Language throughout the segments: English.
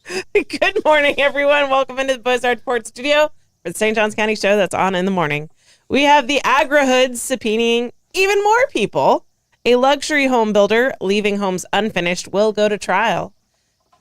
Good morning, everyone. Welcome into the Bozard Port Studio for the St. Johns County show that's on in the morning. We have the Agrihood subpoenaing even more people. A luxury home builder leaving homes unfinished will go to trial.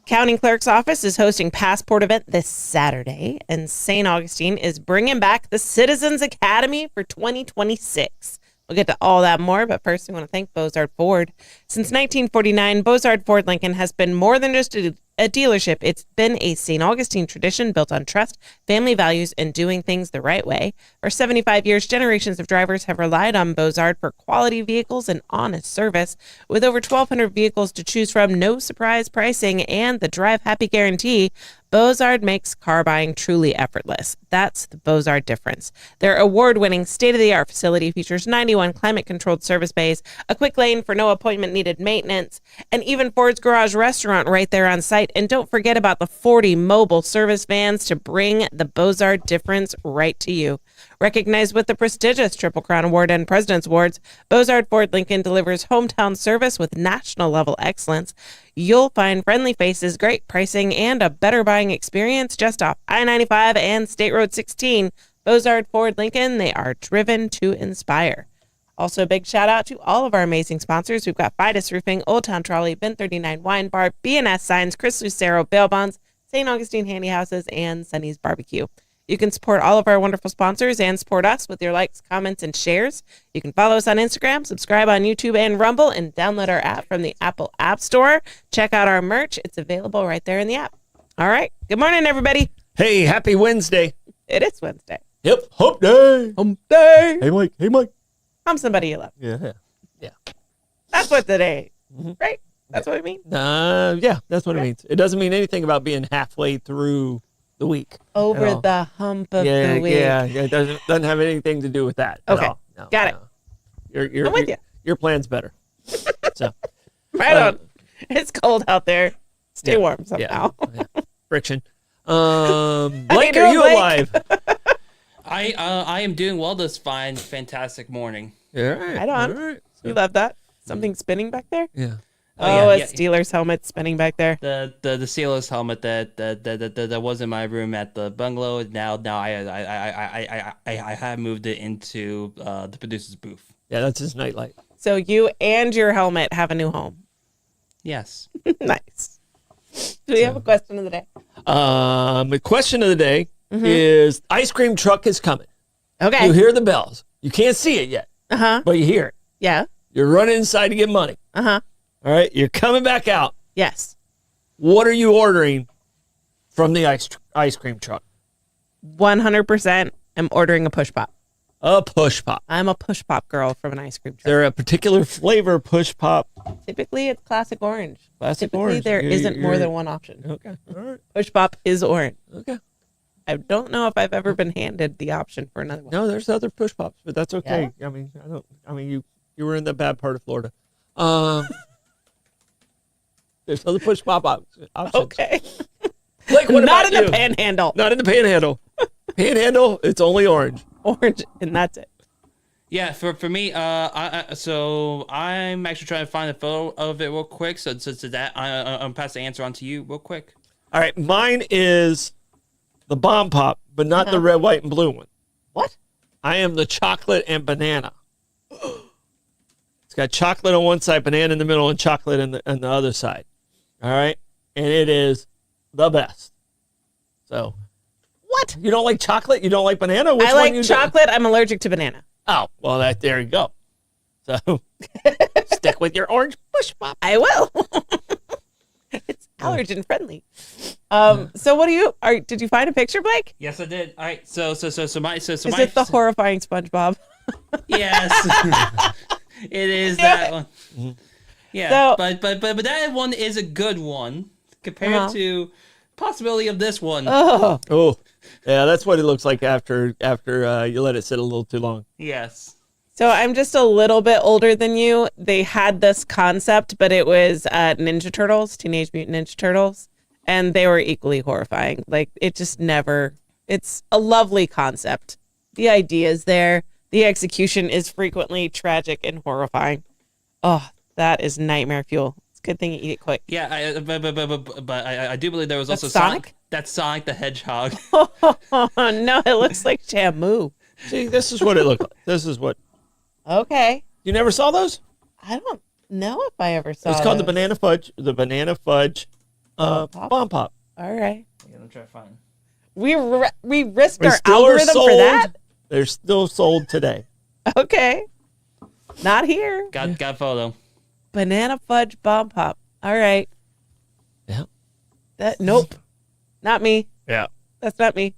County Clerk's Office is hosting Passport event this Saturday, and St. Augustine is bringing back the Citizens Academy for 2026. We'll get to all that more, but first we want to thank Bozard Ford. Since 1949, Bozard Ford Lincoln has been more than just a dealership. It's been a St. Augustine tradition built on trust, family values, and doing things the right way. For 75 years, generations of drivers have relied on Bozard for quality vehicles and honest service. With over 1,200 vehicles to choose from, no surprise pricing, and the Drive Happy guarantee, Bozard makes car buying truly effortless. That's the Bozard difference. Their award-winning, state-of-the-art facility features 91 climate-controlled service bays, a quick lane for no appointment-needed maintenance, and even Ford's Garage restaurant right there on site. And don't forget about the 40 mobile service vans to bring the Bozard difference right to you. Recognized with the prestigious Triple Crown Award and President's Awards, Bozard Ford Lincoln delivers hometown service with national-level excellence. You'll find friendly faces, great pricing, and a better buying experience just off I-95 and State Road 16. Bozard Ford Lincoln, they are driven to inspire. Also, a big shout out to all of our amazing sponsors. We've got Fidus Roofing, Old Town Trolley, Bin 39 Wine Bar, B&S Signs, Chris Lucero Bail Bonds, St. Augustine Handy Houses, and Sunny's Barbecue. You can support all of our wonderful sponsors and support us with your likes, comments, and shares. You can follow us on Instagram, subscribe on YouTube and Rumble, and download our app from the Apple App Store. Check out our merch. It's available right there in the app. All right. Good morning, everybody. Hey, happy Wednesday. It is Wednesday. Yep. Hump day. Hump day. Hey, Mike. Hey, Mike. I'm somebody you love. Yeah. That's what today, right? That's what it means? Yeah, that's what it means. It doesn't mean anything about being halfway through the week. Over the hump of the week. Yeah. It doesn't have anything to do with that at Okay. all. No, Got it. I'm with you. Your plan's better. So, Right on. It's cold out there. Stay warm somehow. Yeah. Friction. Blake, doing, are you Blake? alive? I am doing well this fine, fantastic morning. Yeah. Right on. All right. You love that? Something spinning back there? Yeah. Oh, yeah. a Steelers helmet spinning back there. The Steelers helmet that was in my room at the bungalow. Now I have moved it into the producer's booth. Yeah, that's his nightlight. So you and your helmet have a new home. Yes. Nice. Do we have a question of the day? The question of the day is: ice cream truck is coming. Okay. You hear the bells. You can't see it yet, Uh-huh. but you hear it. Yeah. You're running inside to get money. Uh-huh. All right. You're coming back out. Yes. What are you ordering from the ice cream truck? 100% am ordering a push pop. A push pop. I'm a push pop girl from an ice cream Is truck. there a particular flavor push pop? Typically, it's classic orange. Classic Typically, orange. there You're- isn't more you're- than one option. Okay. All right. Push pop is orange. Okay. I don't know if I've ever been handed the option for another one. No, there's other push pops, but that's okay. I mean, you were in the bad part of Florida. There's other push pop options. Okay. Like, what Not about in you? the panhandle. Not in the panhandle. Panhandle, it's only orange. Orange, and that's it. Yeah. For me, so I'm actually trying to find a photo of it real quick. So that I'm pass the answer on to you real quick. All right, mine is the bomb pop, but not the red, white, and blue one. What? I am the chocolate and banana. It's got chocolate on one side, banana in the middle, and chocolate on the other side. All right, and it is the best. So, What? you don't like chocolate? You don't like banana? Which I one like you do? chocolate. I'm allergic to banana. Oh, well, there you go. So, stick with your orange push pop. I will. It's allergen friendly. So what do you did you find a picture, Blake? Yes, I did. All right. So Is it the horrifying SpongeBob? Yes. It is that one. Yeah. So- but that one is a good one compared to possibility of this one. Oh, Oh, yeah, that's what it looks like after you let it sit a little too long. Yes. so I'm just a little bit older than you. They had this concept, but it was Ninja Turtles, Teenage Mutant Ninja Turtles, and they were equally horrifying. Like, it just never. It's a lovely concept. The idea is there. The execution is frequently tragic and horrifying. Oh, that is nightmare fuel. It's a good thing you eat it quick. Yeah, but I do believe there was That's also Sonic? That's Sonic the Hedgehog. Oh, no, it looks like Shamu. See, this is what it looked like. This is what. Okay. You never saw those? I don't know if I ever saw It's called those. the banana fudge bomb pop. All right. I'm gonna try to find. We risked They our still are algorithm for that? They're still sold today. Okay. Not here. Got a photo. Banana fudge bomb pop. All right. Yeah. Nope. Not me. Yeah. That's not me.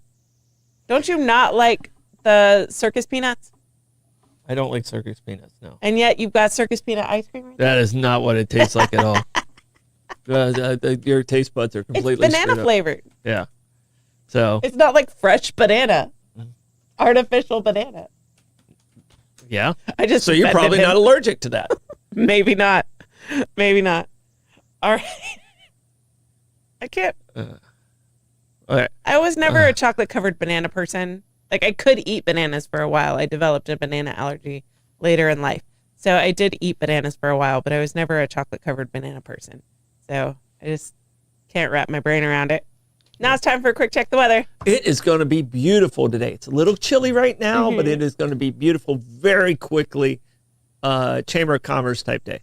Don't you not like the circus peanuts? I don't like circus peanuts, no. And yet you've got circus peanut ice cream right there? That is not what it tastes like at all. Your taste buds are completely It's banana screwed up. flavored. Yeah. So, It's not like fresh banana. Artificial banana. yeah. I just So you're offended probably him. not allergic to that. Maybe not. Maybe not. All right. I can't. All right. I was never a chocolate covered banana person. Like I could eat bananas for a while. I developed a banana allergy later in life. So I did eat bananas for a while, but I was never a chocolate covered banana person. So I just can't wrap my brain around it. Now it's time for a quick check the weather. It is going to be beautiful today. It's a little chilly right now, but it is going to be beautiful very quickly. Chamber of Commerce type day.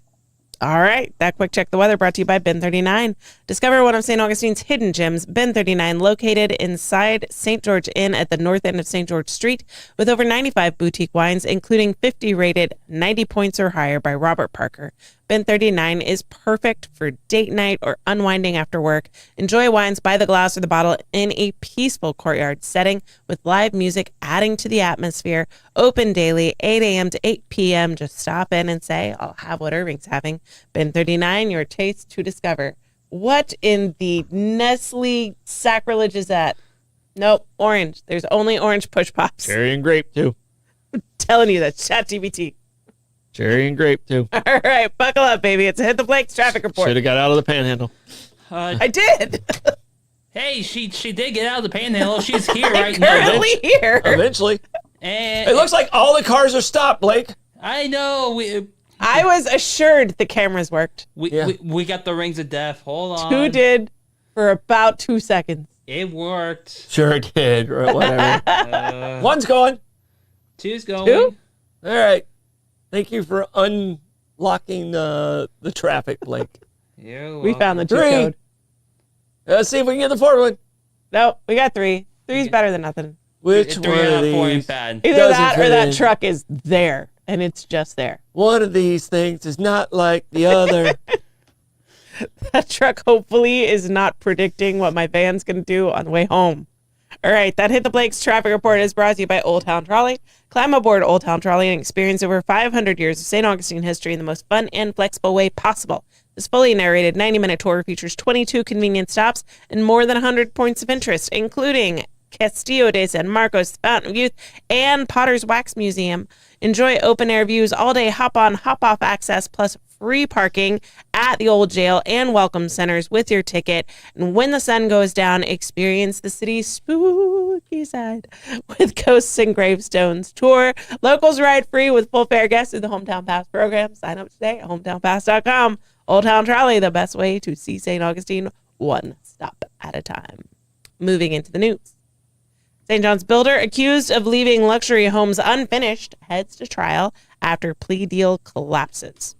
All right. That quick check the weather brought to you by Bin 39. Discover one of St. Augustine's hidden gems. Bin 39, located inside St. George Inn at the north end of St. George Street, with over 95 boutique wines, including 50 rated 90 points or higher by Robert Parker. Bin 39 is perfect for date night or unwinding after work. Enjoy wines by the glass or the bottle in a peaceful courtyard setting with live music adding to the atmosphere. Open daily, 8 a.m. to 8 p.m. Just stop in and say, I'll have what Irving's having. Bin 39, your taste to discover. What in the Nestle sacrilege is that? Nope, orange. There's only orange push pops. Cherry and grape, too. I'm telling you, that's ChatGPT. Cherry and grape, too. All right, buckle up, baby. It's a Hit the Blake's traffic report. Should have got out of the panhandle. I did. Hey, she did get out of the panhandle. She's here right now. Currently here. Eventually. And It looks like all the cars are stopped, Blake. I know I was assured the cameras worked. we got the rings of death. Hold on. Two did for about 2 seconds. It worked. Sure it did, or whatever. One's going. Two's going. Two? All right. Thank you for unlocking the traffic, Blake. We found the cheat Three. code. Let's see if we can get the fourth one. Nope, we got three. Three's better than nothing. Which Three one out of of four ain't these? bad. Either Doesn't that or fit that in. truck is there, and it's just there. One of these things is not like the other. That truck hopefully is not predicting what my van's going to do on the way home. All right, that Hit the Blake's traffic report is brought to you by Old Town Trolley. Climb aboard Old Town Trolley and experience over 500 years of St. Augustine history in the most fun and flexible way possible. This fully narrated 90-minute tour features 22 convenient stops and more than 100 points of interest, including Castillo de San Marcos, Fountain of Youth, and Potter's Wax Museum. Enjoy open-air views all day, hop-on, hop-off access, plus free parking at the old jail and welcome centers with your ticket. And when the sun goes down, experience the city's spooky side with Ghosts and Gravestones tour. Locals ride free with full fare guests through the Hometown Pass program. Sign up today at hometownpass.com. Old Town Trolley, the best way to see St. Augustine one stop at a time. Moving into the news. St. John's builder accused of leaving luxury homes unfinished heads to trial after plea deal collapses.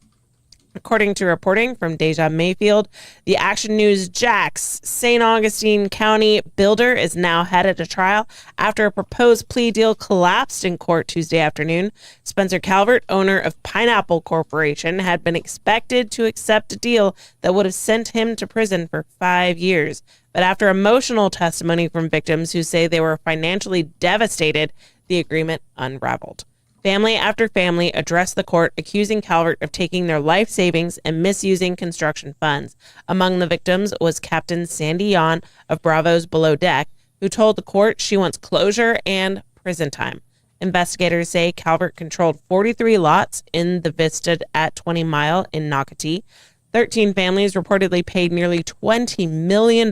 According to reporting from Deja Mayfield, the Action News Jax St. Augustine County builder is now headed to trial after a proposed plea deal collapsed in court Tuesday afternoon. Spencer Calvert, owner of Pineapple Corporation, had been expected to accept a deal that would have sent him to prison for 5 years. But after emotional testimony from victims who say they were financially devastated, the agreement unraveled. Family after family addressed the court, accusing Calvert of taking their life savings and misusing construction funds. Among the victims was Captain Sandy Yon of Bravo's Below Deck, who told the court she wants closure and prison time. Investigators say Calvert controlled 43 lots in the Vista at 20 Mile in Nocatee. 13 families reportedly paid nearly $20 million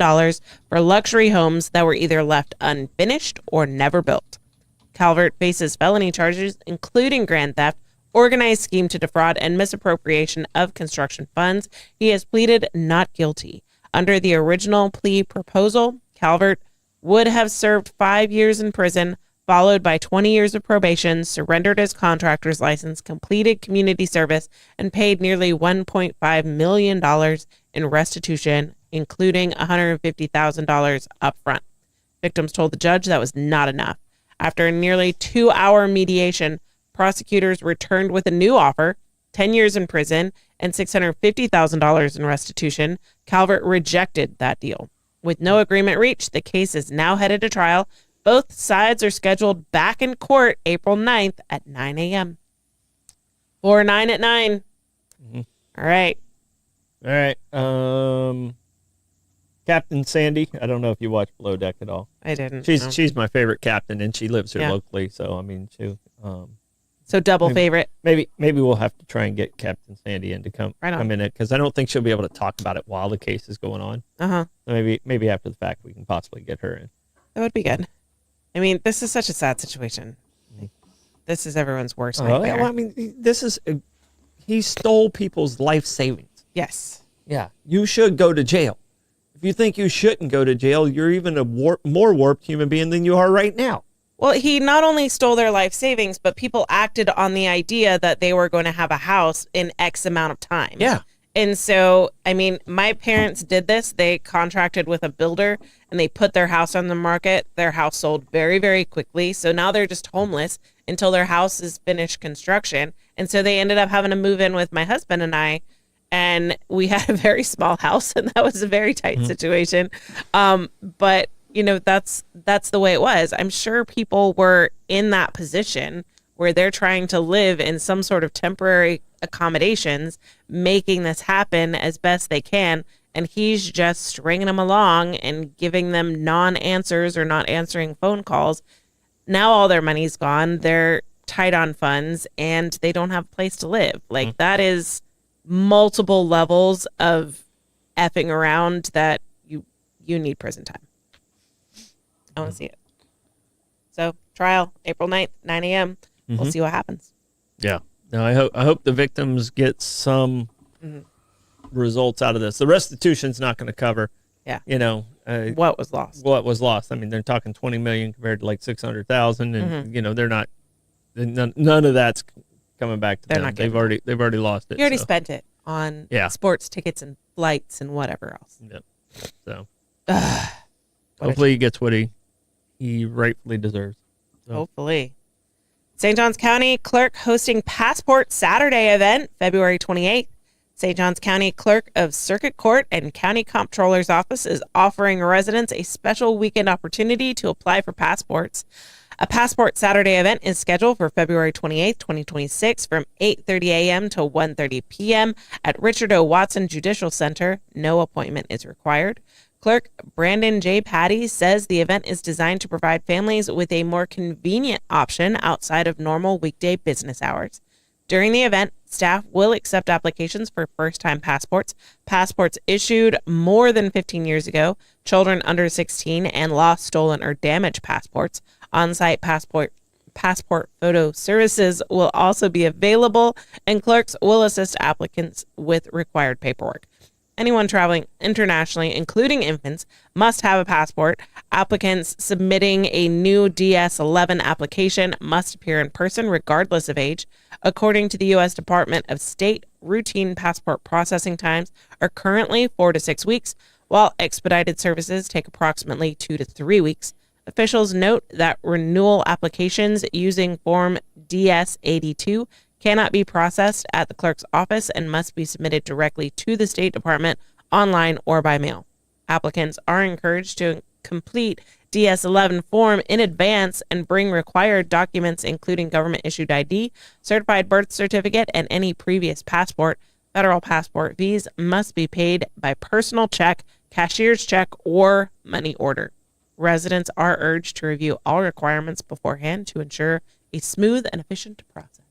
for luxury homes that were either left unfinished or never built. Calvert faces felony charges, including grand theft, organized scheme to defraud, and misappropriation of construction funds. He has pleaded not guilty. Under the original plea proposal, Calvert would have served 5 years in prison, followed by 20 years of probation, surrendered his contractor's license, completed community service, and paid nearly $1.5 million in restitution, including $150,000 upfront. Victims told the judge that was not enough. After a nearly 2-hour mediation, prosecutors returned with a new offer, 10 years in prison and $650,000 in restitution. Calvert rejected that deal. With no agreement reached, the case is now headed to trial. Both sides are scheduled back in court April 9th at 9 a.m. Or 9 at 9. Mm-hmm. All right. All right. Captain Sandy. I don't know if you watch Below Deck at all. I didn't. She's my favorite captain, and she lives here locally. So I mean, so double favorite. Maybe we'll have to try and get Captain Sandy in to come in it, because I don't think she'll be able to talk about it while the case is going on. So maybe after the fact we can possibly get her in. That would be good. I mean, this is such a sad situation. This is everyone's worst nightmare. Well, I mean, he stole people's life savings. Yes. Yeah, you should go to jail. If you think you shouldn't go to jail, you're even a more warped human being than you are right now. Well, he not only stole their life savings, but people acted on the idea that they were going to have a house in X amount of time. Yeah. And so, I mean, my parents did this. They contracted with a builder and they put their house on the market. Their house sold very, very quickly. So now they're just homeless until their house is finished construction. And so they ended up having to move in with my husband and I. And we had a very small house, and that was a very tight situation. But you know, that's the way it was. I'm sure people were in that position where they're trying to live in some sort of temporary accommodations, making this happen as best they can. And he's just stringing them along and giving them non-answers or not answering phone calls. Now all their money's gone. They're tight on funds and they don't have a place to live. Like that is multiple levels of effing around that you need prison time. I want to see it. So trial April 9th, 9 a.m. We'll see what happens. Yeah. No, I hope the victims get some results out of this. The restitution's not going to cover. Yeah. You know, what was lost. What was lost. I mean, they're talking 20 million compared to like 600,000, and you know, they're not. None of that's coming back to them. They've already lost it. You already spent it on sports tickets and flights and whatever else. Yep. So hopefully he gets what he rightfully deserves. So. Hopefully. St. Johns County clerk hosting Passport Saturday event February 28th. St. Johns County Clerk of Circuit Court and County Comptroller's Office is offering residents a special weekend opportunity to apply for passports. A Passport Saturday event is scheduled for February 28th, 2026 from 8:30 a.m. to 1:30 p.m. at Richard O. Watson Judicial Center. No appointment is required. Clerk Brandon J. Patty says the event is designed to provide families with a more convenient option outside of normal weekday business hours. During the event, staff will accept applications for first-time passports, passports issued more than 15 years ago, children under 16, and lost, stolen, or damaged passports. On-site passport photo services will also be available, and clerks will assist applicants with required paperwork. Anyone traveling internationally, including infants, must have a passport. Applicants submitting a new DS-11 application must appear in person regardless of age. According to the U.S. Department of State, routine passport processing times are currently 4 to 6 weeks, while expedited services take approximately 2 to 3 weeks. Officials note that renewal applications using Form DS-82 cannot be processed at the clerk's office and must be submitted directly to the State Department online or by mail. Applicants are encouraged to complete DS-11 form in advance and bring required documents including government-issued ID, certified birth certificate, and any previous passport. Federal passport fees must be paid by personal check, cashier's check, or money order. Residents are urged to review all requirements beforehand to ensure a smooth and efficient process.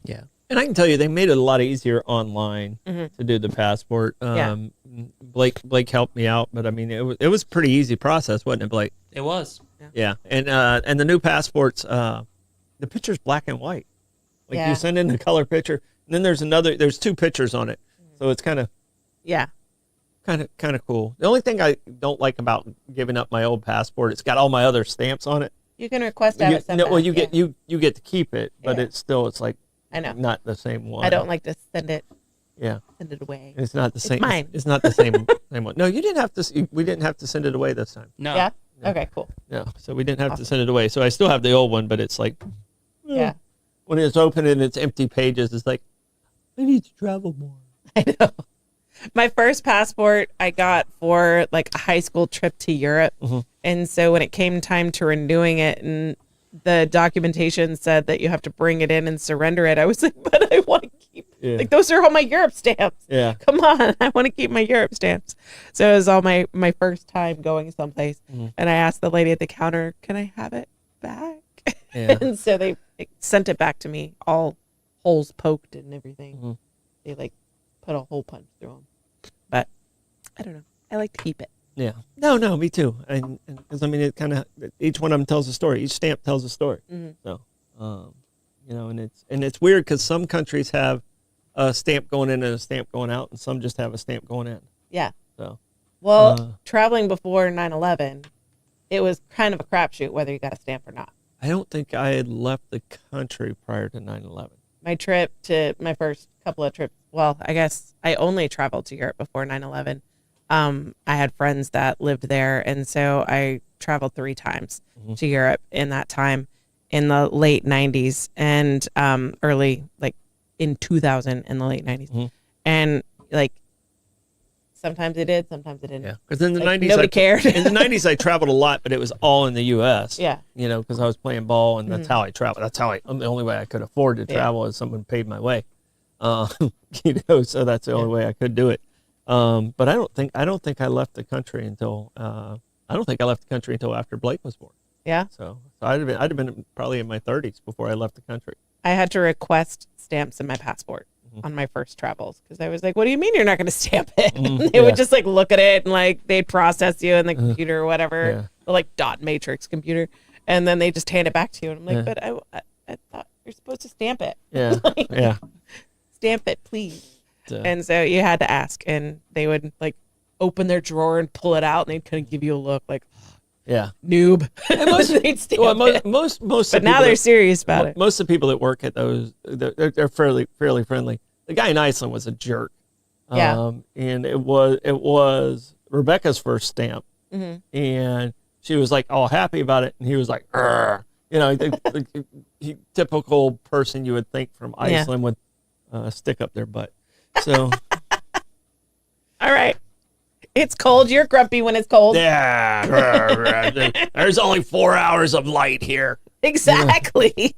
Yeah. And I can tell you, they made it a lot easier online to do the passport. Blake helped me out, but I mean, it was a pretty easy process, wasn't it, Blake? It was. Yeah. And the new passports, the picture's black and white. Like Yeah. you send in the color picture, and then there's two pictures on it, so it's kind of Yeah. cool. The only thing I don't like about giving up my old passport, it's got all my other stamps on it. You can request to have it sent back. Well, you yeah. get you get to keep it, but Yeah. it's like I know. not the same one. I don't like to send it Yeah, away. it's not the same. mine. It's not the same same one. No, you didn't have to. We didn't have to send it away this time. No. Yeah? Okay, cool. No, so we didn't have to send it away. So I still have the old one, but it's like Yeah. when it's open and it's empty pages, it's like I need to travel more. I know. My first passport I got for like a high school trip to Europe. Mm-hmm. And so when it came time to renewing it and the documentation said that you have to bring it in and surrender it, I was like, but I want to keep Yeah. like those are all my Europe stamps. Yeah. Come on, I want to keep my Europe stamps. So it was all my first time going someplace. Mm-hmm. And I asked the lady at the counter, can I have it back? Yeah. And so they sent it back to me, all holes poked and everything. Mm-hmm. They like put a hole punch through them. But I don't know. I like to keep it. Yeah. No, me too. And because I mean, it kind of each one of them tells a story. Each stamp tells a story. Mm-hmm. So, and it's weird because some countries have a stamp going in and a stamp going out, and some just have a stamp going in. Yeah. So, Well, traveling before 9/11, it was kind of a crapshoot whether you got a stamp or not. I don't think I had left the country prior to 9/11. My trip to my first couple of trips, well, I guess I only traveled to Europe before 9/11. I had friends that lived there, and so I traveled 3 times to Europe in that time in the late 90s and early, like in 2000 in the late 90s. And like sometimes it did, sometimes it didn't. Yeah, because in the Like, 90s, nobody cared. In the 90s, I traveled a lot, but it was all in the U.S. Yeah. You know, because I was playing ball, and that's how I traveled. That's how the only way I could afford to travel is someone paid my way. You know, so that's the only way I could do it. But I don't think I left the country until after Blake was born. Yeah. So I'd have been probably in my 30s before I left the country. I had to request stamps in my passport on my first travels because I was like, what do you mean you're not going to stamp it? And they would just like look at it and like they'd process you in the computer or whatever, the like dot matrix computer. And then they just hand it back to you. And I'm like, but I thought you're supposed to stamp it. Yeah. Like, Yeah. Stamp it, please. So, And so you had to ask, and they would like open their drawer and pull it out, and they'd kind of give you a look like, yeah. noob. They'd stamp it. Most But now they're serious about it. Most of the people that work at those, they're fairly friendly. The guy in Iceland was a jerk. Yeah. And it was Rebecca's first stamp, and she was like all happy about it, and he was like, "Arr." You know, the typical person you would think from Iceland would stick up their butt. So, All right. It's cold. You're grumpy when it's cold. yeah, there's only 4 hours of light here. Exactly.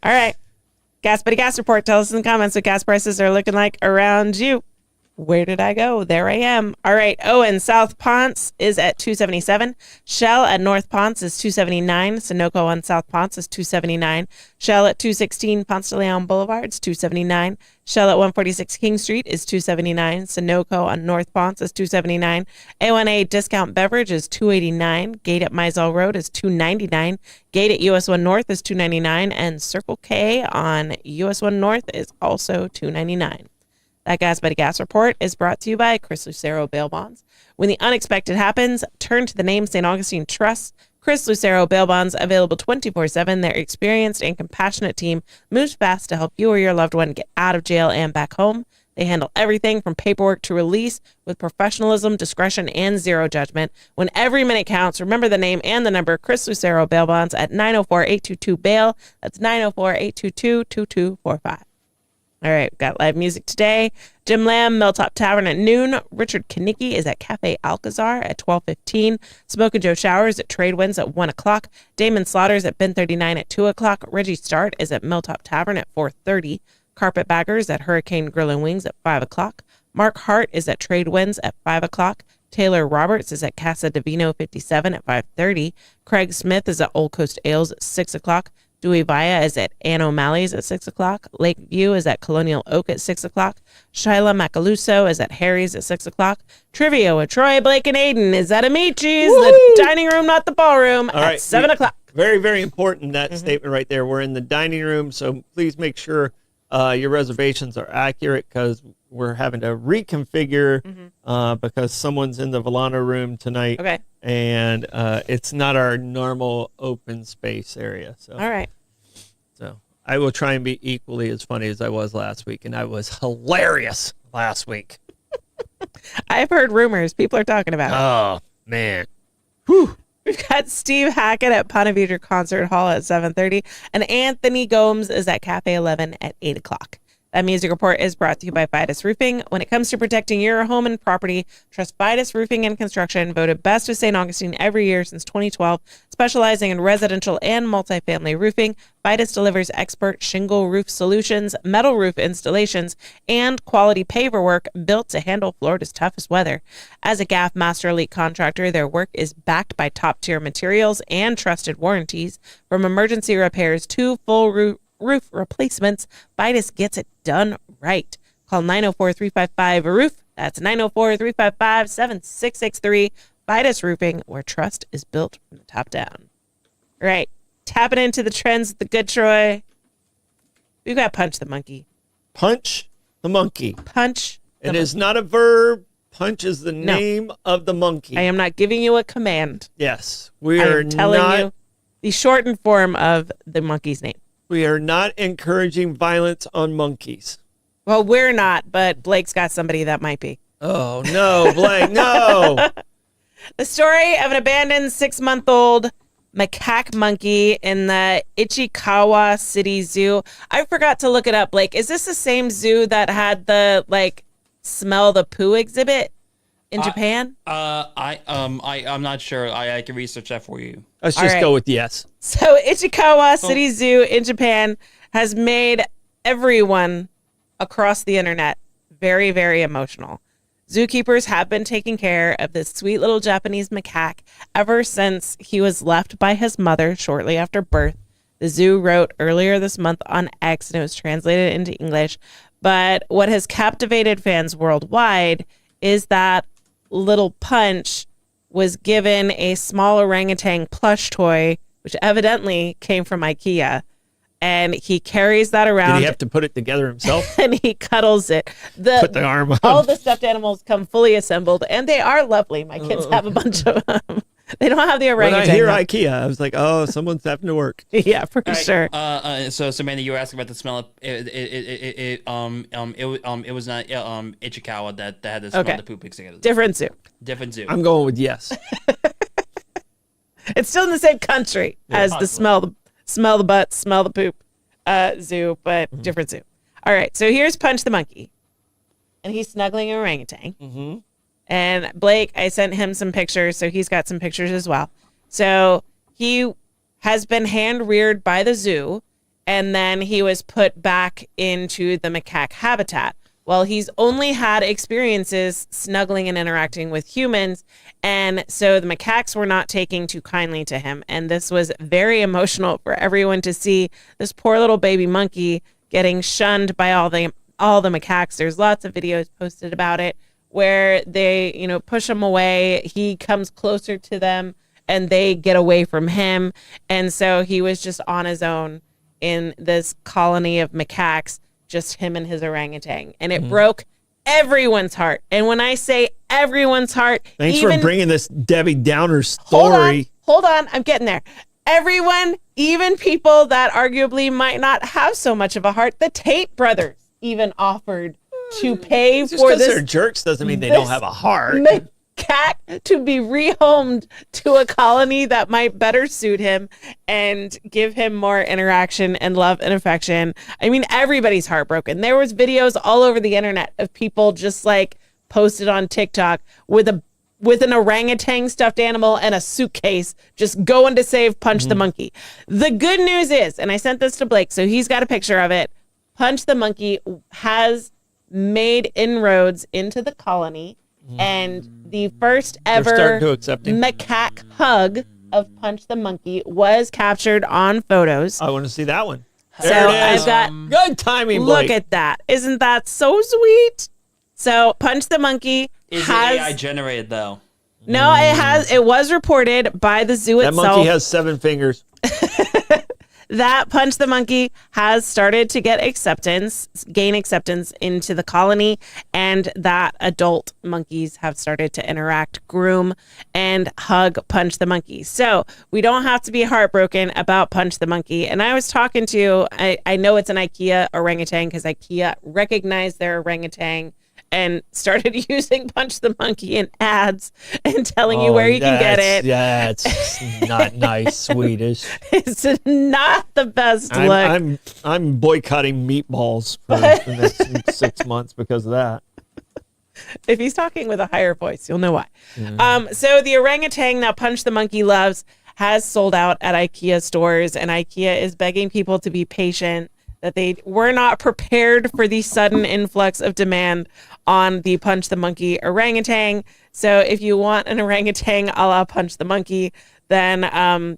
All right. Gas Buddy Gas Report. Tell us in the comments what gas prices are looking like around you. Where did I go? There I am. All right. Oh, and South Ponce is at $2.77. Shell at North Ponce is $2.79. Sunoco on South Ponce is $2.79. Shell at 216 Ponce de Leon Boulevard is $2.79. Shell at 146 King Street is $2.79. Sunoco on North Ponce is $2.79. A1A Discount Beverage is $2.89. Gate at Mizell Road is $2.99. Gate at US 1 North is $2.99. And Circle K on US 1 North is also $2.99. That Gas Buddy Gas Report is brought to you by Chris Lucero Bail Bonds. When the unexpected happens, turn to the name St. Augustine Trust. Chris Lucero Bail Bonds, available 24/7. Their experienced and compassionate team moves fast to help you or your loved one get out of jail and back home. They handle everything from paperwork to release with professionalism, discretion, and zero judgment. When every minute counts, remember the name and the number, Chris Lucero Bail Bonds at 904-822-BAIL. That's 904-822-2245. All right, we've got live music today. Jim Lamb, Milltop Tavern at noon. Richard Kanicki is at Cafe Alcazar at 12:15. Smoke and Joe Showers at Trade Winds at 1 o'clock. Damon Slaughters at Ben 39 at 2 o'clock. Reggie Start is at Milltop Tavern at 4:30. Carpetbaggers at Hurricane Grill and Wings at 5 o'clock. Mark Hart is at Trade Winds at 5 o'clock. Taylor Roberts is at Casa Divino 57 at 5:30. Craig Smith is at Old Coast Ales at 6 o'clock. Dewey Vaya is at Ann O'Malley's at 6 o'clock. Lakeview is at Colonial Oak at 6 o'clock. Shyla Macaluso is at Harry's at 6 o'clock. Trivia with Troy, Blake, and Aiden is at Amici's, the dining room, not the ballroom, at 7 o'clock. Very, very important, that statement right there. We're in the dining room, so please make sure your reservations are accurate because we're having to reconfigure because someone's in the Volano room tonight. Okay. And it's not our normal open space area. So. All right. So I will try and be equally as funny as I was last week, and I was hilarious last week. I've heard rumors. People are talking about it. Oh, man. Whew. We've got Steve Hackett at Ponte Vedra Concert Hall at 7:30, and Anthony Gomes is at Cafe 11 at 8 o'clock. That music report is brought to you by Fidus Roofing. When it comes to protecting your home and property, trust Fidus Roofing and Construction, voted best of St. Augustine every year since 2012, specializing in residential and multifamily roofing. Fidus delivers expert shingle roof solutions, metal roof installations, and quality paver work built to handle Florida's toughest weather. As a GAF Master Elite contractor, their work is backed by top-tier materials and trusted warranties. From emergency repairs to full roof replacements, Fidus gets it done right. Call 904-355-ROOF. That's 904-355-7663. Fidus Roofing, where trust is built from the top down. All right. Tapping into the trends with the good Troy. We've got Punch the Monkey. Punch the monkey. Punch the It monkey. is not a verb. Punch is the name of the monkey. I am not giving you a command. Yes. We I are am telling not, you the shortened form of the monkey's name. we are not encouraging violence on monkeys. Well, we're not, but Blake's got somebody that might be. Oh, no, Blake, no. The story of an abandoned 6-month-old macaque monkey in the Ichikawa City Zoo. I forgot to look it up, Blake. Is this the same zoo that had the, smell the poo exhibit in Japan? I'm not sure. I can research that for you. Let's All just right. go with yes. So Ichikawa City Zoo in Japan has made everyone across the internet very, very emotional. Zookeepers have been taking care of this sweet little Japanese macaque ever since he was left by his mother shortly after birth. The zoo wrote earlier this month on X, and it was translated into English. But what has captivated fans worldwide is that little Punch was given a small orangutan plush toy, which evidently came from IKEA. And he carries that around. Did he have to put it together himself? And he cuddles it. Put the arm on. All the stuffed animals come fully assembled, and they are lovely. My kids have a bunch of them. They don't have the When orangutan. I hear though. IKEA, I was like, oh, someone's having to work. Yeah, for sure. So Amanda, you were asking about the smell of it was not Ichikawa that had the smell Okay. of the poop mixed together. Different zoo. Different zoo. I'm going with yes. It's still in the same country as the smell the butt, smell the poop zoo, but different zoo. All right, so here's Punch the monkey, and he's snuggling an orangutan. Mm-hmm. And Blake, I sent him some pictures, so he's got some pictures as well. So he has been hand-reared by the zoo, and then he was put back into the macaque habitat. Well, he's only had experiences snuggling and interacting with humans, and so the macaques were not taking too kindly to him. And this was very emotional for everyone to see this poor little baby monkey getting shunned by all the macaques. There's lots of videos posted about it where they, push him away. He comes closer to them, and they get away from him. And so he was just on his own in this colony of macaques, just him and his orangutan. And it broke everyone's heart. And when I say everyone's heart, Thanks for bringing this Debbie Downer story. Hold on, I'm getting there. Everyone, even people that arguably might not have so much of a heart, the Tate brothers even offered to pay Just for because this they're jerks doesn't mean they don't have a heart. macaque to be rehomed to a colony that might better suit him and give him more interaction and love and affection. I mean, everybody's heartbroken. There was videos all over the internet of people just posted on TikTok with an orangutan stuffed animal and a suitcase just going to save Punch the monkey. The good news is, and I sent this to Blake, so he's got a picture of it, Punch the monkey has made inroads into the colony, and the first ever starting to accept him. macaque hug of Punch the monkey was captured on photos. I want to see that one. So There it is. I've got Good timing, Blake. look at that. Isn't that so sweet? So Punch the monkey Is has it AI generated though? no, it was reported by the zoo That itself. monkey has 7 fingers. that Punch the Monkey has started to gain acceptance into the colony, and that adult monkeys have started to interact, groom, and hug Punch the Monkey. So we don't have to be heartbroken about Punch the Monkey. And I was talking to, I know it's an IKEA orangutan because IKEA recognized their orangutan and started using Punch the Monkey in ads and telling you where you can get it. Yeah, it's not nice Swedish. It's not the best look. I'm boycotting meatballs for the next 6 months because of that. If he's talking with a higher voice, you'll know why. So the orangutan that Punch the Monkey loves has sold out at IKEA stores, and IKEA is begging people to be patient, that they were not prepared for the sudden influx of demand on the Punch the Monkey orangutan. So if you want an orangutan a la Punch the Monkey, then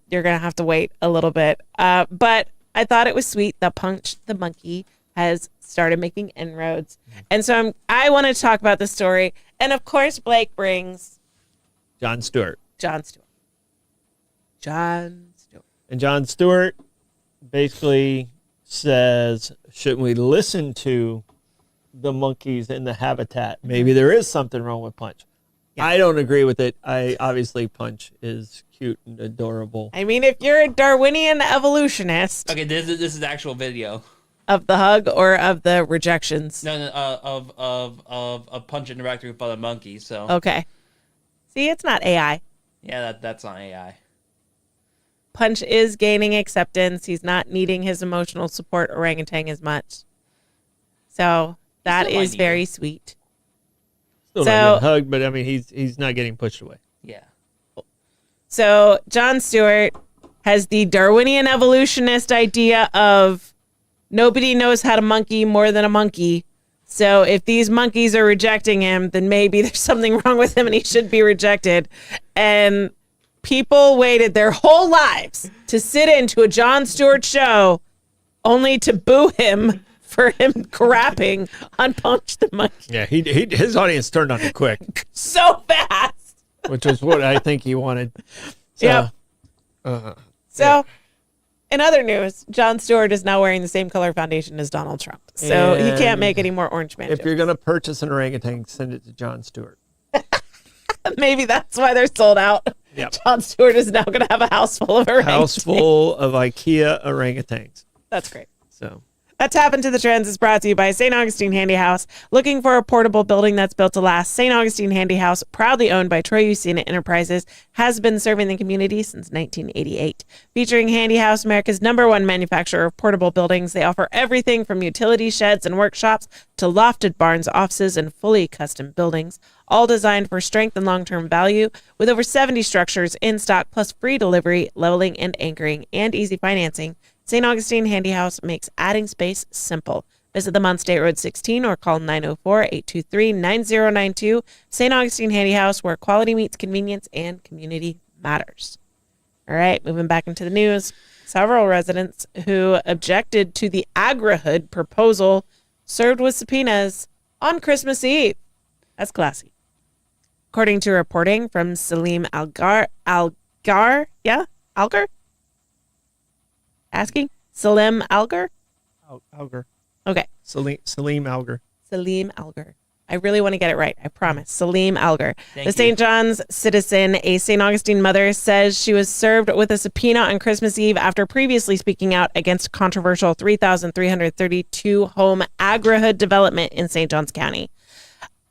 you're going to have to wait a little bit. But I thought it was sweet that Punch the Monkey has started making inroads. And so I want to talk about the story. And of course, Blake brings Jon Stewart. Jon Stewart. And Jon Stewart basically says, shouldn't we listen to the monkeys in the habitat? Maybe there is something wrong with Punch. Yeah. I don't agree with it. Obviously Punch is cute and adorable. I mean, if you're a Darwinian evolutionist. Okay, this is the actual video. Of the hug or of the rejections? No, of Punch interacting with other monkeys. So okay. See, it's not AI. Yeah, that's not AI. Punch is gaining acceptance. He's not needing his emotional support orangutan as much. So that is very sweet. Still not getting hugged, but I mean, he's not getting pushed away. Yeah. So Jon Stewart has the Darwinian evolutionist idea of nobody knows how to monkey more than a monkey. So if these monkeys are rejecting him, then maybe there's something wrong with him and he should be rejected. And people waited their whole lives to sit into a Jon Stewart show only to boo him for him crapping on Punch the Monkey. Yeah, his audience turned on him quick. So fast. Which is what I think he wanted. So, yep. So, in other news, Jon Stewart is now wearing the same color foundation as Donald Trump. So he can't make any more Orange Man jokes. If you're going to purchase an orangutan, send it to Jon Stewart. Maybe that's why they're sold out. Yep. Jon Stewart is now going to have a house full of orangutans. House full of IKEA orangutans. That's great. So That's Tap Into the Trends is brought to you by St. Augustine Handy House. Looking for a portable building that's built to last? St. Augustine Handy House, proudly owned by Troy Usina Enterprises, has been serving the community since 1988. Featuring Handy House, America's #1 manufacturer of portable buildings, they offer everything from utility sheds and workshops to lofted barns, offices, and fully custom buildings, all designed for strength and long-term value, with over 70 structures in stock, plus free delivery, leveling and anchoring, and easy financing. St. Augustine Handy House makes adding space simple. Visit them on State Road 16 or call 904-823-9092. St. Augustine Handy House, where quality meets convenience and community matters. All right, moving back into the news. Several residents who objected to the Agrihood proposal served with subpoenas on Christmas Eve. That's classy. According to reporting from Salim Algar? Asking? Salim Algar? Algar. Okay. Salim Algar. Salim Algar. I really want to get it right. I promise. Salim Algar. Thank the you. St. John's citizen, a St. Augustine mother, says she was served with a subpoena on Christmas Eve after previously speaking out against controversial 3,332 home Agrihood development in St. Johns County.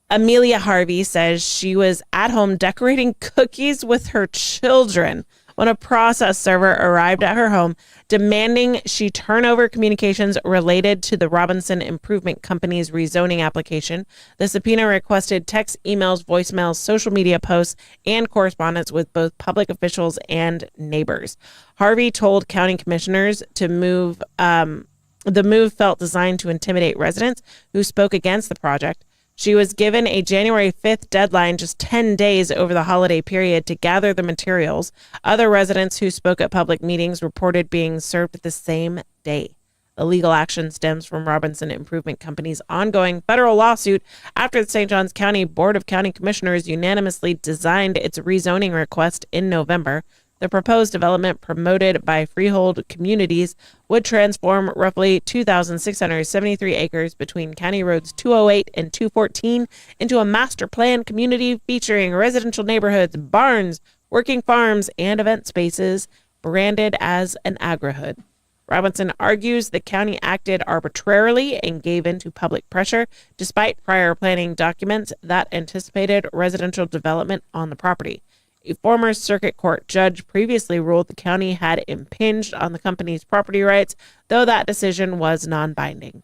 Amelia Harvey says she was at home decorating cookies with her children when a process server arrived at her home demanding she turn over communications related to the Robinson Improvement Company's rezoning application. The subpoena requested texts, emails, voicemails, social media posts, and correspondence with both public officials and neighbors. Harvey told county commissioners to move. The move felt designed to intimidate residents who spoke against the project. She was given a January 5th deadline, just 10 days over the holiday period, to gather the materials. Other residents who spoke at public meetings reported being served the same day. The legal action stems from Robinson Improvement Company's ongoing federal lawsuit after the St. Johns County Board of County Commissioners unanimously denied its rezoning request in November. The proposed development, promoted by freehold communities, would transform roughly 2,673 acres between County Roads 208 and 214 into a master plan community featuring residential neighborhoods, barns, working farms, and event spaces, branded as an Agrihood. Robinson argues the county acted arbitrarily and gave in to public pressure, despite prior planning documents that anticipated residential development on the property. A former circuit court judge previously ruled the county had impinged on the company's property rights, though that decision was non-binding.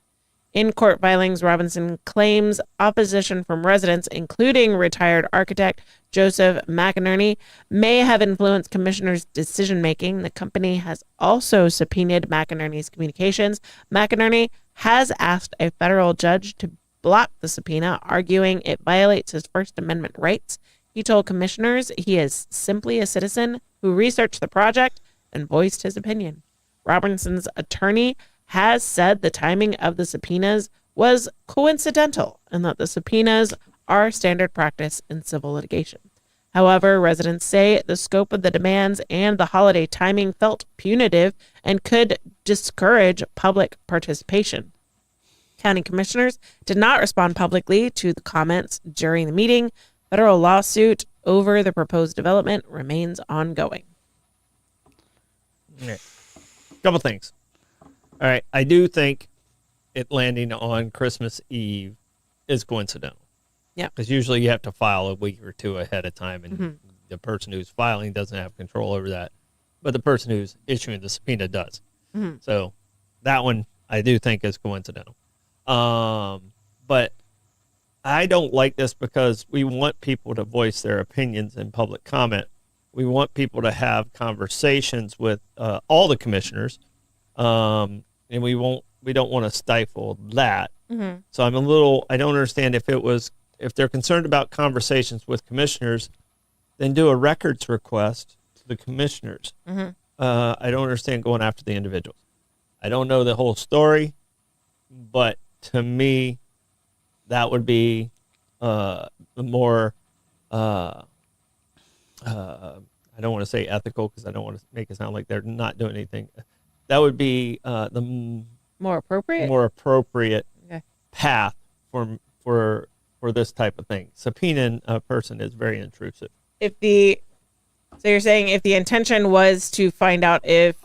In court filings, Robinson claims opposition from residents, including retired architect Joseph McInerney, may have influenced commissioners' decision-making. The company has also subpoenaed McInerney's communications. McInerney has asked a federal judge to block the subpoena, arguing it violates his First Amendment rights. He told commissioners he is simply a citizen who researched the project and voiced his opinion. Robinson's attorney has said the timing of the subpoenas was coincidental and that the subpoenas are standard practice in civil litigation. However, residents say the scope of the demands and the holiday timing felt punitive and could discourage public participation. County commissioners did not respond publicly to the comments during the meeting. Federal lawsuit over the proposed development remains ongoing. Okay. Couple things. All right, I do think it landing on Christmas Eve is coincidental. Yeah. Because usually you have to file a week or two ahead of time, and the person who's filing doesn't have control over that. But the person who's issuing the subpoena does. So that one I do think is coincidental. But I don't like this because we want people to voice their opinions in public comment. We want people to have conversations with all the commissioners. And we don't want to stifle that. So I don't understand if they're concerned about conversations with commissioners, then do a records request to the commissioners. I don't understand going after the individuals. I don't know the whole story, but to me, that would be the more, I don't want to say ethical because I don't want to make it sound like they're not doing anything. That would be the More appropriate? more appropriate Okay. path for this type of thing. Subpoenaing a person is very intrusive. So you're saying if the intention was to find out if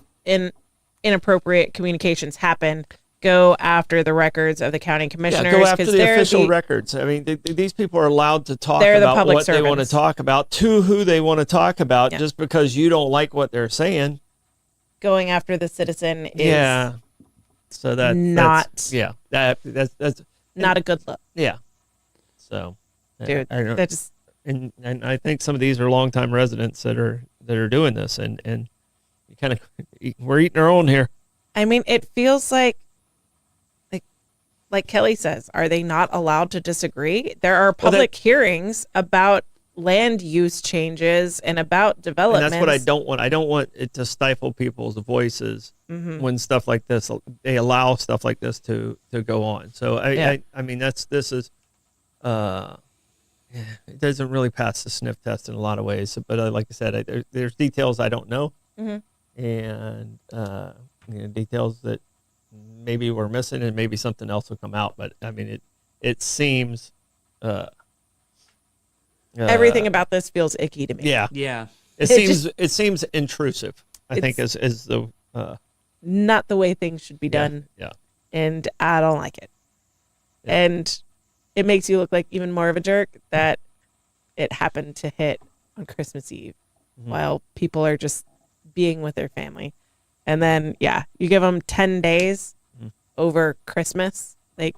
inappropriate communications happened, go after the records of the county commissioners. Yeah, go after 'cause the they're official records. I mean, these people are allowed to talk They're the about public what they want to servants. talk about to who they want to talk about. Yeah. Just because you don't like what they're saying. going after the citizen is Yeah. So that's not a good look. Yeah. So, Dude, that just and I think some of these are longtime residents that are doing this, and you kind of we're eating our own here. I mean, it feels like Kelly says, are they not allowed to disagree? There are public hearings about land use changes and about development. And that's what I don't want. I don't want it to stifle people's voices when stuff like this, they allow stuff like this to go on. So I mean, this is, it doesn't really pass the sniff test in a lot of ways. But like I said, there's details I don't know, and details that maybe we're missing, and maybe something else will come out. But I mean, it seems. Everything about this feels icky to me. Yeah. Yeah. It seems intrusive, I think is the not the way things should be done. Yeah. And I don't like it. Yeah. And it makes you look like even more of a jerk that it happened to hit on Christmas Eve while people are just being with their family. And then, you give them 10 days over Christmas. Like,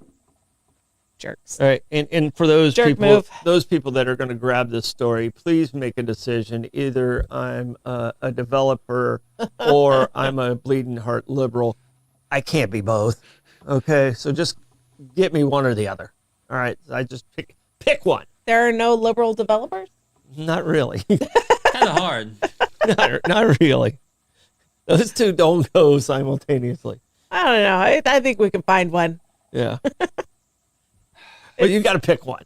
jerks. All right, and for those Jerk people, move. those people that are going to grab this story, please make a decision. Either I'm a developer or I'm a bleeding heart liberal. I can't be both. Okay, so just get me one or the other. All right, I just pick one. There are no liberal developers? Not really. Kind of hard. not really. Those two don't go simultaneously. I don't know. I think we can find one. Yeah. But you got to pick one.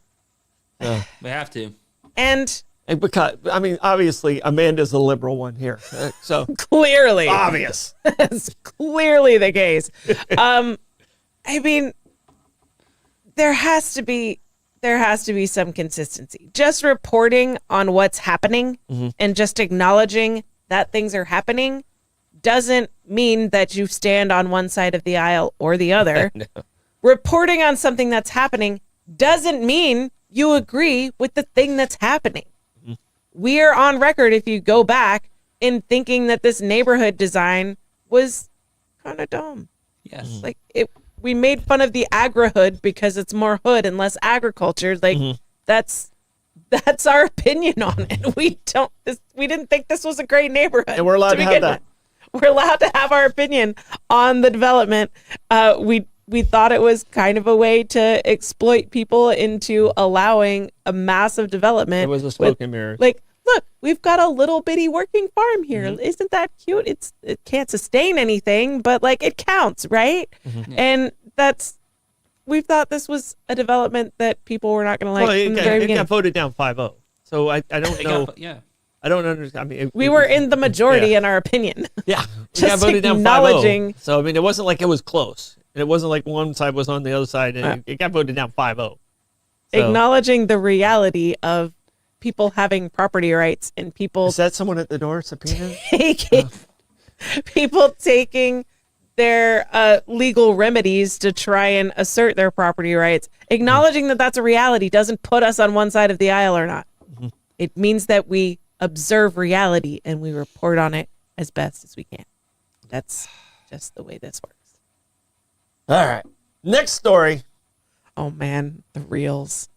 We have to. And And because, I mean, obviously, Amanda's the liberal one here. So Clearly. obvious. That's clearly the case. I mean, there has to be some consistency. Just reporting on what's happening and just acknowledging that things are happening doesn't mean that you stand on one side of the aisle or the other. No. Reporting on something that's happening doesn't mean you agree with the thing that's happening. We are on record, if you go back, in thinking that this neighborhood design was kind of dumb. Yes. Like we made fun of the Agrihood because it's more hood and less agriculture. Like that's our opinion on it. We didn't think this was a great neighborhood. And we're allowed to have that. We're allowed to have our opinion on the development. We thought it was kind of a way to exploit people into allowing a massive development. It was a smoke and mirrors. Like, look, we've got a little bitty working farm here. Isn't that cute? It can't sustain anything, but like it counts, right? And we thought this was a development that people were not going to like from the very it beginning. got voted down 5-0. So I don't know. I don't understand. I mean, We were in the majority in our opinion. Yeah. It Just got voted down 5-0. acknowledging- So, I mean, it wasn't like it was close. And it wasn't like one side was on the other side. And it got voted down 5-0. So, Acknowledging the reality of people having property rights and people is that someone at the door, subpoena? people taking their legal remedies to try and assert their property rights. Acknowledging that that's a reality doesn't put us on one side of the aisle or not. It means that we observe reality and we report on it as best as we can. That's just the way this works. All right. Next story. Oh man, the reels.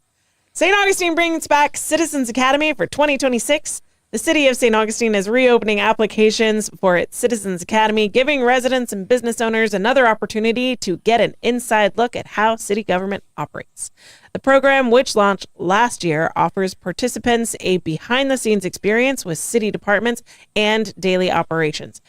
St. Augustine brings back Citizens Academy for 2026. The city of St. Augustine is reopening applications for its Citizens Academy, giving residents and business owners another opportunity to get an inside look at how city government operates. The program, which launched last year, offers participants a behind-the-scenes experience with city departments and daily operations.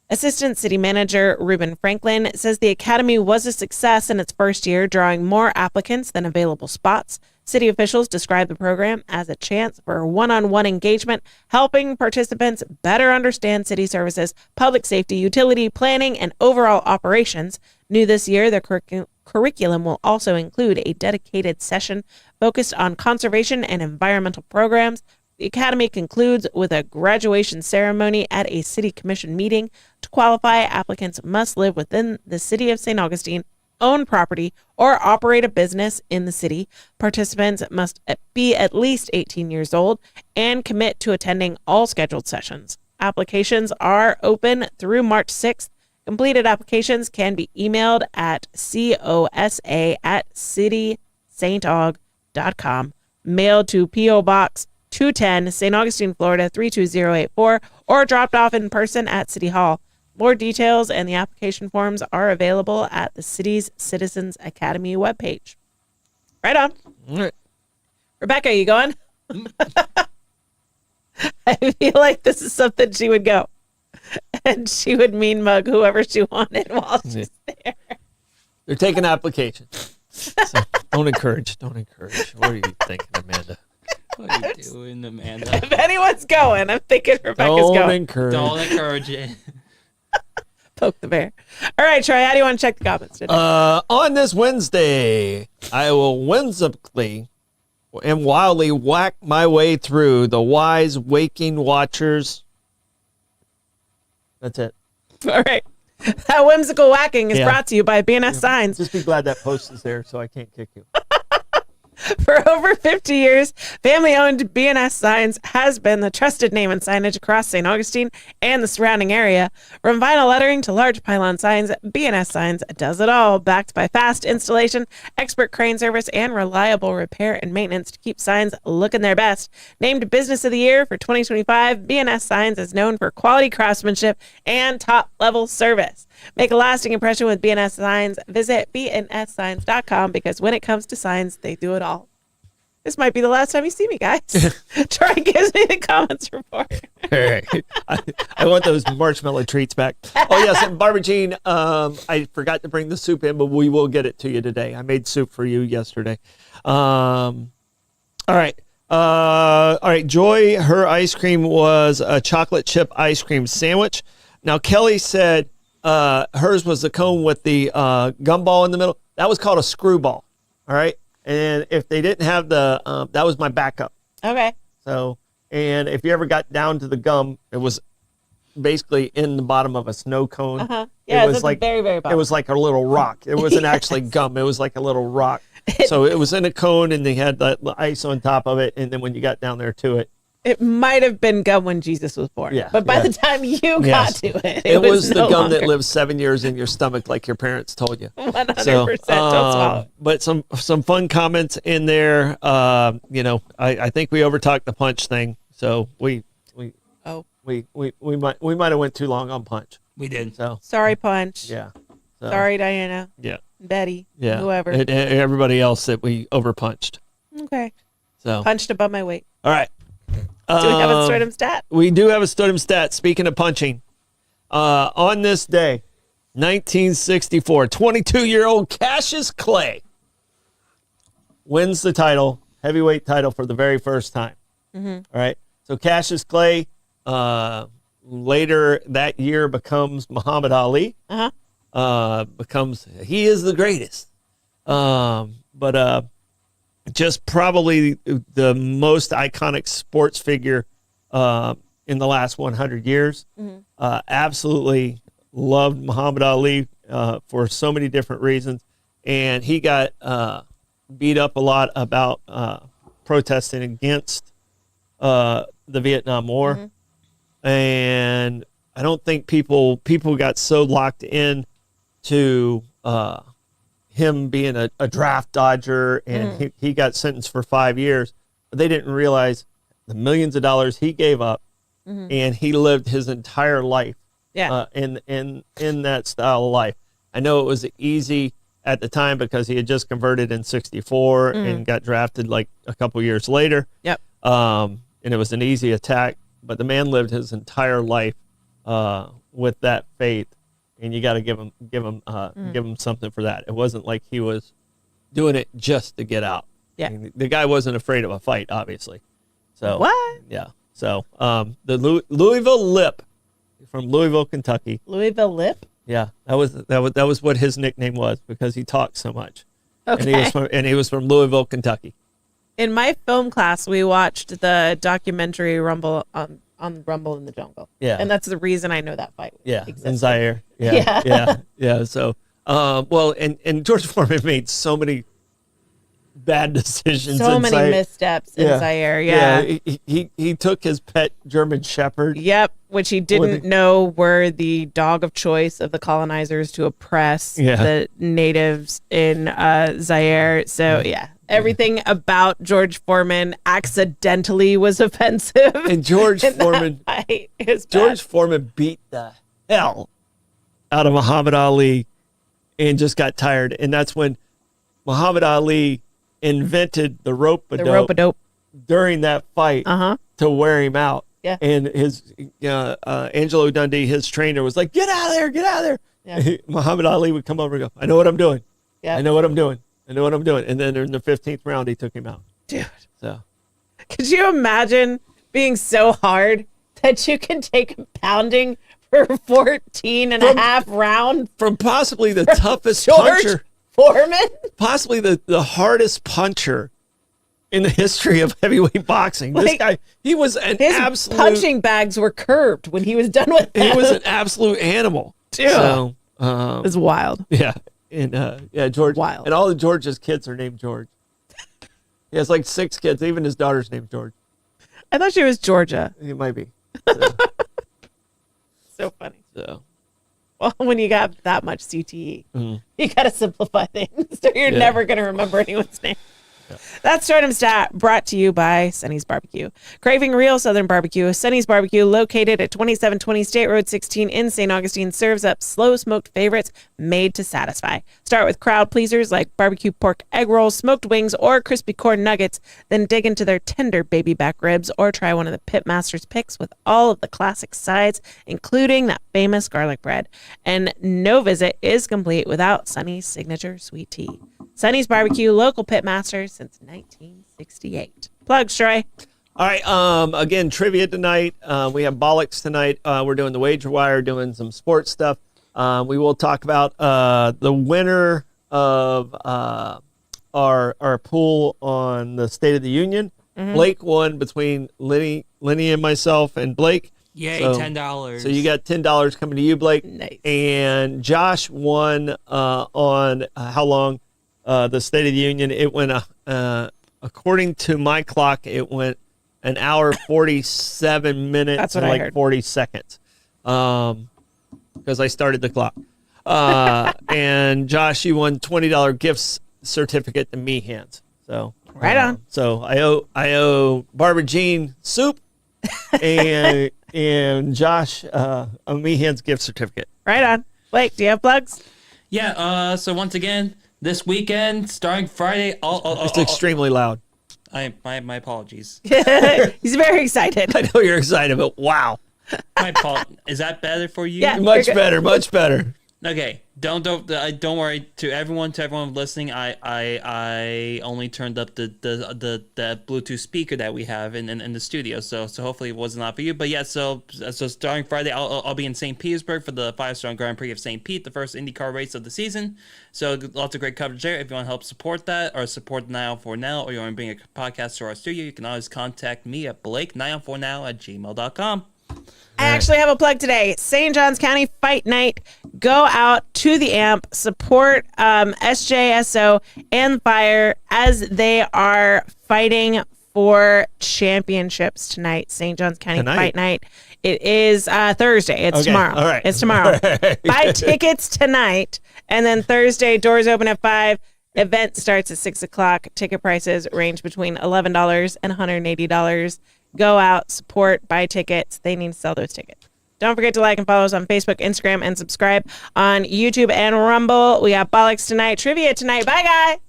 Assistant City Manager Ruben Franklin says the academy was a success in its first year, drawing more applicants than available spots. City officials describe the program as a chance for one-on-one engagement, helping participants better understand city services, public safety, utility planning, and overall operations. New this year, the curriculum will also include a dedicated session focused on conservation and environmental programs. The academy concludes with a graduation ceremony at a city commission meeting. To qualify, applicants must live within the city of St. Augustine, own property, or operate a business in the city. Participants must be at least 18 years old and commit to attending all scheduled sessions. Applications are open through March 6th. Completed applications can be emailed at cosa@citystaug.com, mailed to P.O. Box 210, St. Augustine, Florida 32084, or dropped off in person at City Hall. More details and the application forms are available at the city's Citizens Academy webpage. Right on. All right. Rebecca, you going? I feel like this is something she would go. And she would mean mug whoever she wanted while she's there. They're taking applications. So don't encourage. Don't encourage. What are you thinking, Amanda? What are you doing, Amanda? If anyone's going, I'm thinking Rebecca's Don't going. encourage. Don't encourage it. Poke the bear. All right, Troy, how do you want to check the comments today? On this Wednesday, I will whimsically and wildly whack my way through the wise waking watchers. That's it. All right. That whimsical whacking is Yeah. brought to you by BNS Signs. Just be glad that post is there so I can't kick you. For over 50 years, family-owned BNS Signs has been the trusted name in signage across St. Augustine and the surrounding area. From vinyl lettering to large pylon signs, BNS Signs does it all, backed by fast installation, expert crane service, and reliable repair and maintenance to keep signs looking their best. Named Business of the Year for 2025, BNS Signs is known for quality craftsmanship and top-level service. Make a lasting impression with BNS Signs. Visit bnssigns.com because when it comes to signs, they do it all. This might be the last time you see me, guys. Troy gives me the comments report. All right. I want those marshmallow treats back. Oh, yes, and Barbara Jean, I forgot to bring the soup in, but we will get it to you today. I made soup for you yesterday. All right. All right, Joy, her ice cream was a chocolate chip ice cream sandwich. Now, Kelly said hers was the cone with the gumball in the middle. That was called a screwball. All right. And if they didn't have that was my backup. Okay. So, and if you ever got down to the gum, it was basically in the bottom of a snow cone. Uh-huh. Yeah, it was it's like very, very bottom. It was like a little rock. It wasn't actually gum. It was like a little rock. So it was in a cone, and they had the ice on top of it. And then when you got down there to it, It might have been gum when Jesus was born. Yeah, But by yeah. the time you got Yes. to it, it was the no gum longer. that lived 7 years in your stomach, like your parents told you. 100%. So, Don't swallow. but some fun comments in there. I think we overtalked the punch thing, so we Oh, might have went too long on punch. We did. So sorry, Punch. yeah, so, Sorry, Diana, yeah, Betty, yeah. whoever. And everybody else that we overpunched. Okay. So Punched above my weight. all right. Do we have a sternum stat? We do have a Stidham stat. Speaking of punching, on this day, 1964, 22-year-old Cassius Clay wins the title, heavyweight title, for the very first time. All right. So Cassius Clay later that year becomes Muhammad Ali. He is the greatest. But just probably the most iconic sports figure in the last 100 years. Absolutely loved Muhammad Ali for so many different reasons. And he got beat up a lot about protesting against the Vietnam War. And I don't think people got so locked in to him being a draft dodger, and he got sentenced for 5 years, but they didn't realize the millions of dollars he gave up, and he lived his entire life in that style of life. I know it was easy at the time because he had just converted in 64 and got drafted like a couple years later. Yep. And it was an easy attack, but the man lived his entire life with that faith. And you got to give him something for that. It wasn't like he was doing it just to get out. Yeah. I mean, the guy wasn't afraid of a fight, obviously. So What? Yeah. So the Louisville Lip from Louisville, Kentucky. Louisville Lip? Yeah, that was what his nickname was because he talked so much. Okay. And he was from Louisville, Kentucky. In my film class, we watched the documentary Rumble on Rumble in the Jungle. Yeah. And that's the reason I know that fight. Yeah, in existed. Zaire. Yeah. So, and George Foreman made so many bad decisions. So in many Zaire. missteps in Zaire. Yeah. He took his pet German Shepherd. Yep. Which he didn't know were the dog of choice of the colonizers to oppress the natives in Zaire. So, everything about George Foreman accidentally was offensive. And George Foreman beat the hell out of Muhammad Ali and just got tired. And that's when Muhammad Ali invented the rope-a-dope during that fight to wear him out. Yeah. And his Angelo Dundee, his trainer, was like, "Get out of there, get out of there." Yeah. Muhammad Ali would come over and go, "I know what I'm doing. Yeah. I know what I'm doing. I know what I'm doing." And then in the 15th round, he took him out. Dude. So, Could you imagine being so hard that you can take a pounding for 14 and a half rounds from possibly the toughest George puncher, Foreman? possibly the hardest puncher in the history of heavyweight boxing. This guy, he was an His absolute punching bags were curved when he was done with them. He was an absolute animal. Dude. So, It was wild. yeah. And George. Wild. And all of George's kids are named George. He has like 6 kids. Even his daughter's named George. I thought she was Georgia. It might be. So funny. So. Well, when you got that much CTE, you got to simplify things. So you're never going to remember anyone's name. Yeah. That's Stardom Stat, brought to you by Sonny's Barbecue. Craving real Southern barbecue, Sonny's Barbecue, located at 2720 State Road 16 in St. Augustine, serves up slow smoked favorites made to satisfy. Start with crowd pleasers like barbecue pork egg rolls, smoked wings, or crispy corn nuggets. Then dig into their tender baby back ribs, or try one of the Pitmaster's picks with all of the classic sides, including that famous garlic bread. And no visit is complete without Sonny's signature sweet tea. Sonny's Barbecue, local pitmasters since 1968. plugs, Troy. All right. Again, trivia tonight. We have Bollocks tonight. We're doing the wager wire, doing some sports stuff. We will talk about the winner of our pool on the State of the Union. Blake won between Lenny and myself and Blake. Yay, So- $10. So you got $10 coming to you, Blake. Nice. And Josh won on how long? The State of the Union. It went, according to my clock, it went an hour 47 minutes That's what and I like heard. 40 seconds. Because I started the clock. And Josh, you won $20 gift certificate to Me Hands. So Right on. So I owe Barbara Jean soup and Josh a Me Hands gift certificate. Right on. Blake, do you have plugs? Yeah, so once again, this weekend, starting Friday, It's extremely loud. my apologies. He's very excited. I know you're excited, but wow. Is that better for you? Yeah. Much You're good. better, much better. Okay. Don't worry. To everyone listening, I only turned up the Bluetooth speaker that we have in the studio. So hopefully it wasn't off for you. But yeah, so starting Friday, I'll be in St. Petersburg for the 5-star Grand Prix of St. Pete, the first IndyCar race of the season. So lots of great coverage there. If you want to help support that or support 904now, or you want to bring a podcast to our studio, you can always contact me at blake904now@gmail.com. I actually have a plug today. St. Johns County Fight Night. Go out to the AMP, support SJSO and Fire as they are fighting for championships tonight. St. Johns County Tonight? Fight Night. It is Thursday. It's Okay, tomorrow. all right. It's tomorrow. All right. Buy tickets tonight, and then Thursday, doors open at 5. Event starts at 6 o'clock. Ticket prices range between $11 and $180. Go out, support, buy tickets. They need to sell those tickets. Don't forget to like and follow us on Facebook, Instagram, and subscribe on YouTube and Rumble. We got Bollocks tonight, trivia tonight. Bye, guys.